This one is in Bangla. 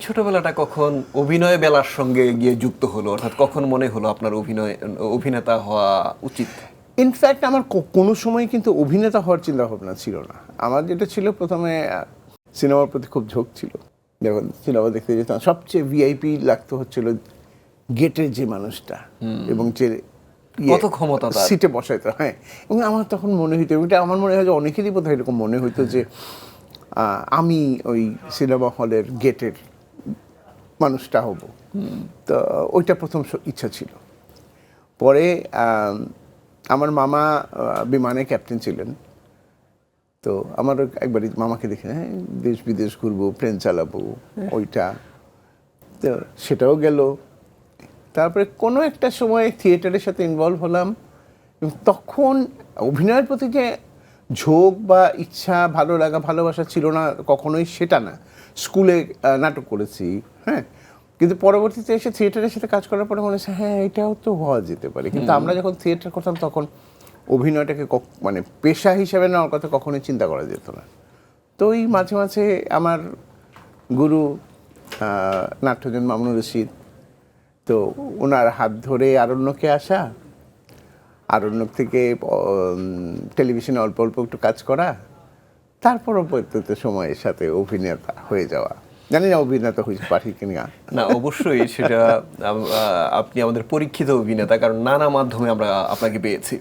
ছোটবেলাটা কখন অভিনয় বেলার সঙ্গে গিয়ে যুক্ত হলো, অর্থাৎ কখন মনে হলো আপনার অভিনেতা হওয়া উচিত? ইনফ্যাক্ট আমার কোনো সময় কিন্তু অভিনেতা হওয়ার চিন্তা ভাবনা ছিল না। আমার যেটা ছিল, প্রথমে সিনেমার প্রতি খুব ঝোঁক ছিল। যখন সিনেমা দেখতে যেতাম, সবচেয়ে ভিআইপি লাগতো হচ্ছিল গেটের যে মানুষটা, এবং যে কত ক্ষমতা তার। সিটে বসাইতো। হ্যাঁ, এবং আমার তখন মনে হইতো, এটা আমার মনে হয় যে অনেকেরই বোধহয় এরকম মনে হইতো যে আমি ওই সিনেমা হলের গেটের মানুষটা হব। তো ওইটা প্রথম ইচ্ছা ছিল। পরে আমার মামা বিমানে ক্যাপ্টেন ছিলেন। তো আমারও একবারই মামাকে দেখে, হ্যাঁ, দেশ বিদেশ ঘুরবো, প্লেন চালাবো, ওইটা তো সেটাও গেল। তারপরে কোনো একটা সময় থিয়েটারের সাথে ইনভলভ হলাম, এবং তখন অভিনয়ের প্রতি যে ঝোঁক বা ইচ্ছা, ভালো লাগা, ভালোবাসা ছিল না কখনোই, সেটা না। স্কুলে নাটক করেছি, হ্যাঁ, কিন্তু পরবর্তীতে এসে থিয়েটারের সাথে কাজ করার পরে মনে হচ্ছে হ্যাঁ, এটাও তো হওয়া যেতে পারে। কিন্তু আমরা যখন থিয়েটার করতাম তখন অভিনয়টাকে মানে পেশা হিসেবে নেওয়ার কথা কখনোই চিন্তা করা যেত না। তো ওই মাঝে মাঝে আমার গুরু নাট্যজন মামুনুর রশিদ, তো ওনার হাত ধরে আরণ্যকে আসা, আরণ্যক থেকে টেলিভিশনে অল্প অল্প একটু কাজ করা, তারপরও পরবর্তী সময়ের সাথে অভিনেতা হয়ে যাওয়া। জানি না অভিনেতা হয়েছে পারি কিনা। না, অবশ্যই সেটা আপনি আমাদের পরীক্ষিত অভিনেতা, কারণ নানা মাধ্যমে আমরা আপনাকে পেয়েছি।